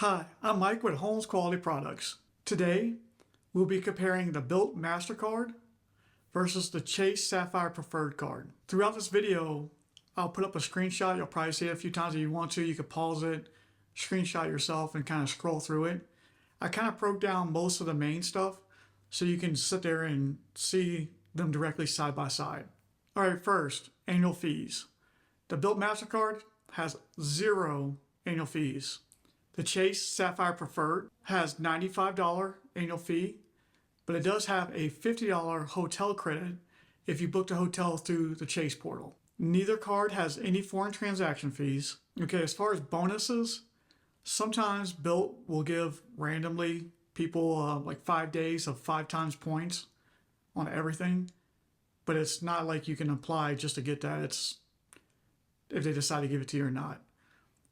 Hi, I'm Mike with Holmes Quality Products. Today, we'll be comparing the BILT MasterCard versus the Chase Sapphire Preferred Card. Throughout this video, I'll put up a screenshot. You'll probably see it a few times if you want to. You could pause it, screenshot yourself, and kind of scroll through it. I kind of broke down most of the main stuff so you can sit there and see them directly side by side. All right, first, annual fees. The BILT MasterCard has 0 annual fees. The Chase Sapphire Preferred has $95 annual fee, but it does have a $50 hotel credit if you booked a hotel through the Chase portal. Neither card has any foreign transaction fees. Okay, as far as bonuses, sometimes BILT will give randomly people like 5 days of 5 times points on everything, but it's not like you can apply just to get that. It's if they decide to give it to you or not.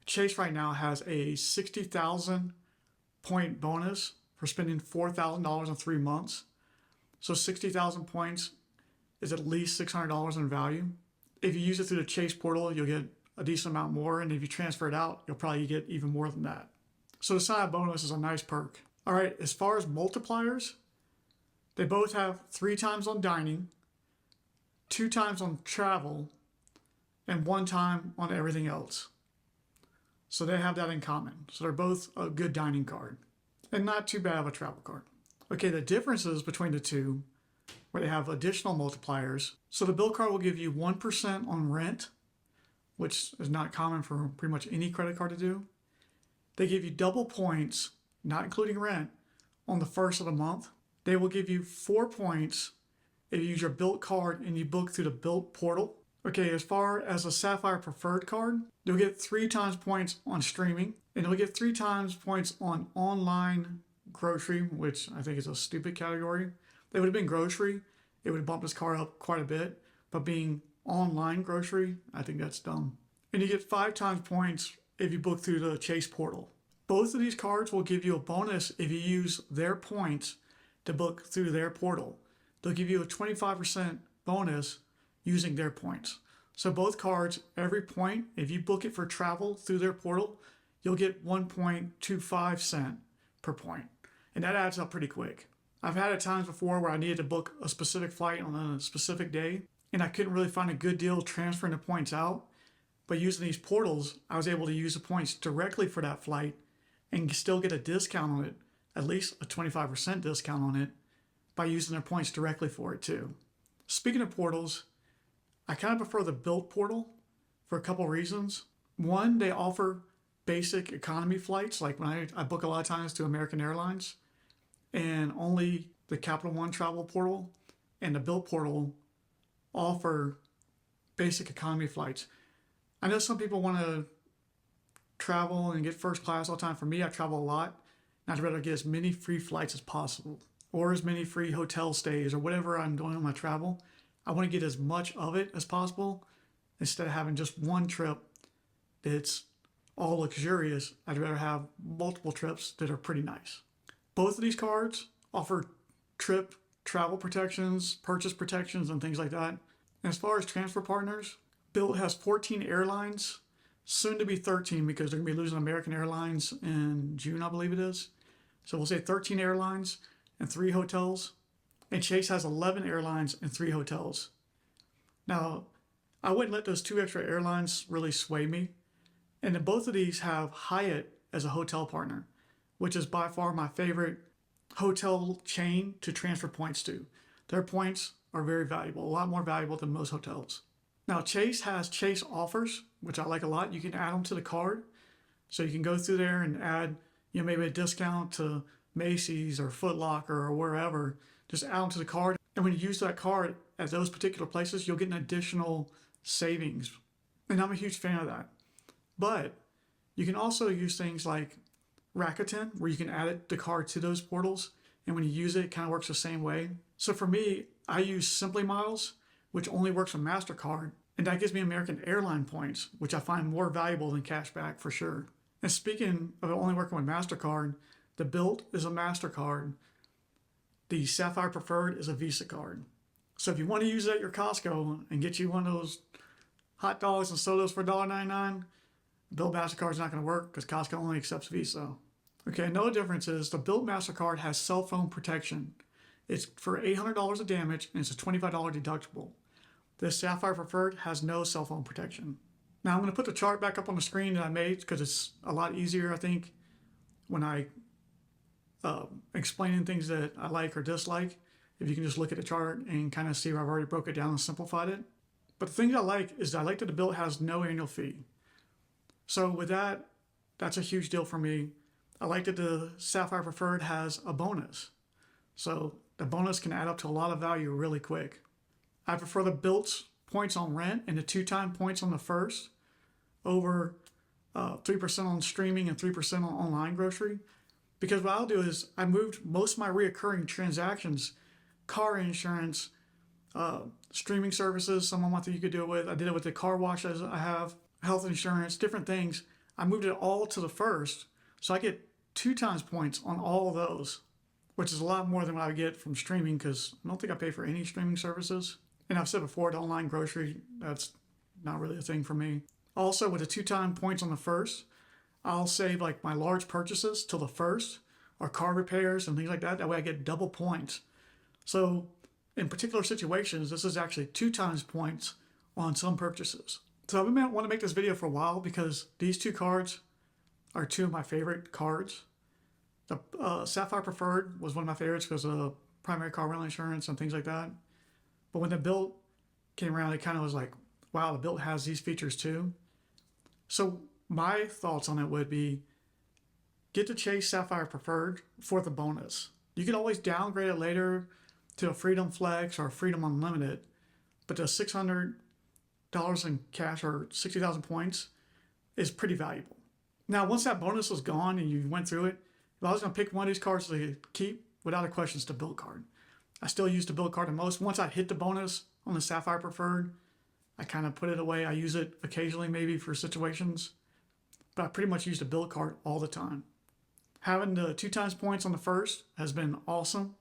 Chase right now has a 60,000 point bonus for spending $4,000 in 3 months. So 60,000 points is at least $600 in value. If you use it through the Chase portal, you'll get a decent amount more. And if you transfer it out, you'll probably get even more than that. So the sign-up bonus is a nice perk. All right, as far as multipliers, they both have 3 times on dining, 2 times on travel, and 1 time on everything else. So they have that in common. So they're both a good dining card and not too bad of a travel card. Okay, the differences between the two, where they have additional multipliers. So the BILT card will give you 1% on rent, which is not common for pretty much any credit card to do. They give you double points, not including rent, on the first of the month. They will give you 4 points if you use your BILT card and you book through the BILT portal. Okay, as far as a Sapphire Preferred card, you'll get 3 times points on streaming, and you'll get 3 times points on online grocery, which I think is a stupid category. If it would have been grocery, it would have bumped this card up quite a bit, but being online grocery, I think that's dumb. And you get 5 times points if you book through the Chase portal. Both of these cards will give you a bonus if you use their points to book through their portal. They'll give you a 25% bonus using their points. So both cards, every point, if you book it for travel through their portal, you'll get 1.25 cents per point. And that adds up pretty quick. I've had it times before where I needed to book a specific flight on a specific day, and I couldn't really find a good deal transferring the points out. But using these portals, I was able to use the points directly for that flight and still get a discount on it, at least a 25% discount on it, by using their points directly for it too. Speaking of portals, I kind of prefer the BILT portal for a couple reasons. One, they offer basic economy flights, like when I book a lot of times to American Airlines, and only the Capital One travel portal and the BILT portal offer basic economy flights. I know some people want to travel and get first class all the time. For me, I travel a lot, and I'd rather get as many free flights as possible, or as many free hotel stays, or whatever I'm doing on my travel. I want to get as much of it as possible instead of having just one trip that's all luxurious. I'd rather have multiple trips that are pretty nice. Both of these cards offer trip travel protections, purchase protections, and things like that. And as far as transfer partners, BILT has 14 airlines, soon to be 13 because they're going to be losing American Airlines in June, I believe it is. So we'll say 13 airlines and 3 hotels. And Chase has 11 airlines and 3 hotels. Now, I wouldn't let those 2 extra airlines really sway me. And then both of these have Hyatt as a hotel partner, which is by far my favorite hotel chain to transfer points to. Their points are very valuable, a lot more valuable than most hotels. Now, Chase has Chase offers, which I like a lot. You can add them to the card. So you can go through there and add, maybe a discount to Macy's or Foot Locker or wherever. Just add them to the card. And when you use that card at those particular places, you'll get an additional savings. And I'm a huge fan of that. But you can also use things like Rakuten, where you can add the card to those portals. And when you use it, it kind of works the same way. So for me, I use Simply Miles, which only works with MasterCard. And that gives me American Airline points, which I find more valuable than cash back for sure. And speaking of only working with MasterCard, the BILT is a MasterCard. The Sapphire Preferred is a Visa card. So if you want to use it at your Costco and get you one of those hot dogs and sodas for $1.99, BILT MasterCard's not going to work because Costco only accepts Visa. Okay, another difference is the BILT MasterCard has cell phone protection. It's for $800 of damage and it's a $25 deductible. This Sapphire Preferred has no cell phone protection. Now I'm going to put the chart back up on the screen that I made because it's a lot easier, I think, when I explaining things that I like or dislike. If you can just look at the chart and kind of see where I've already broke it down and simplified it. But the thing I like is I like that the BILT has no annual fee. So with that, that's a huge deal for me. I like that the Sapphire Preferred has a bonus. So the bonus can add up to a lot of value really quick. I prefer the BILT's points on rent and the 2-time points on the first over 3% on streaming and 3% on online grocery. Because what I'll do is I moved most of my reoccurring transactions, car insurance, streaming services, some month that you could do it with. I did it with the car washes I have, health insurance, different things. I moved it all to the first. So I get 2 times points on all of those, which is a lot more than what I would get from streaming because I don't think I pay for any streaming services. And I've said before, the online grocery, that's not really a thing for me. Also, with the 2-time points on the first, I'll save like my large purchases till the first, or car repairs and things like that. That way I get double points. So in particular situations, this is actually 2 times points on some purchases. So I've been wanting to make this video for a while because these 2 cards are 2 of my favorite cards. The Sapphire Preferred was one of my favorites because of the primary car rental insurance and things like that. But when the BILT came around, it kind of was like, wow, the BILT has these features too. So my thoughts on it would be, get the Chase Sapphire Preferred for the bonus. You can always downgrade it later to a Freedom Flex or a Freedom Unlimited, but the $600 in cash or 60,000 points is pretty valuable. Now, once that bonus was gone and you went through it, if I was going to pick one of these cards to keep, without a question, it's the BILT card. I still use the BILT card the most. Once I hit the bonus on the Sapphire Preferred, I kind of put it away. I use it occasionally maybe for situations, but I pretty much use the BILT card all the time. Having the 2 times points on the first has been awesome.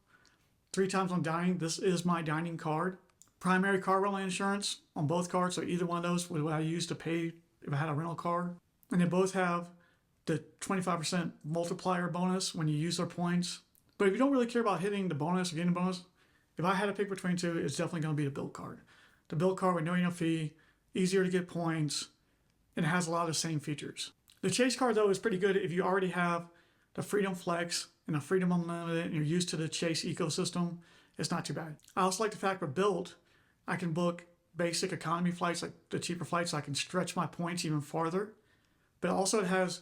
3 times on dining. This is my dining card. Primary car rental insurance on both cards, so either one of those was what I used to pay if I had a rental car. And they both have the 25% multiplier bonus when you use their points. But if you don't really care about hitting the bonus or getting the bonus, if I had to pick between 2, it's definitely going to be the BILT card. The BILT card with no annual fee, easier to get points, and it has a lot of the same features. The Chase card, though, is pretty good if you already have the Freedom Flex and the Freedom Unlimited and you're used to the Chase ecosystem. It's not too bad. I also like the fact with BILT, I can book basic economy flights, like the cheaper flights, so I can stretch my points even farther. But also it has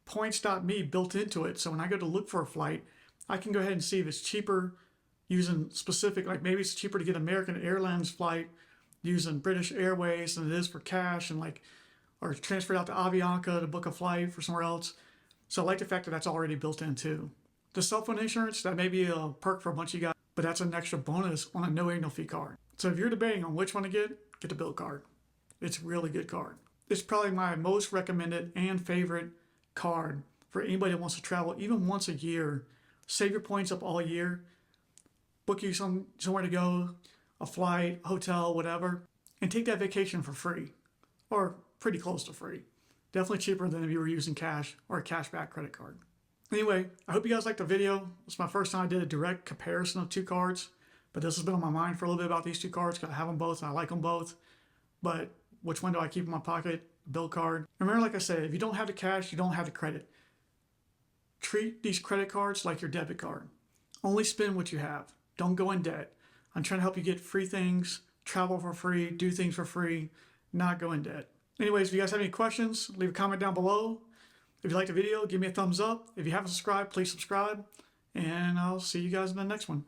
points.me built into it, so when I go to look for a flight, I can go ahead and see if it's cheaper using specific, like maybe it's cheaper to get American Airlines flight using British Airways than it is for cash, and like, or transfer it out to Avianca to book a flight for somewhere else. So I like the fact that that's already built in too. The cell phone insurance, that may be a perk for a bunch of you guys, but that's an extra bonus on a no annual fee card. So if you're debating on which one to get the BILT card. It's a really good card. It's probably my most recommended and favorite card for anybody that wants to travel even once a year. Save your points up all year. Book you somewhere to go, a flight, hotel, whatever, and take that vacation for free, or pretty close to free. Definitely cheaper than if you were using cash or a cashback credit card. Anyway, I hope you guys liked the video. It's my first time I did a direct comparison of 2 cards, but this has been on my mind for a little bit about these 2 cards because I have them both and I like them both. But which one do I keep in my pocket? BILT card. Remember, like I said, if you don't have the cash, you don't have the credit. Treat these credit cards like your debit card. Only spend what you have. Don't go in debt. I'm trying to help you get free things, travel for free, do things for free, not go in debt. Anyways, if you guys have any questions, leave a comment down below. If you liked the video, give me a thumbs up. If you haven't subscribed, please subscribe. And I'll see you guys in the next one.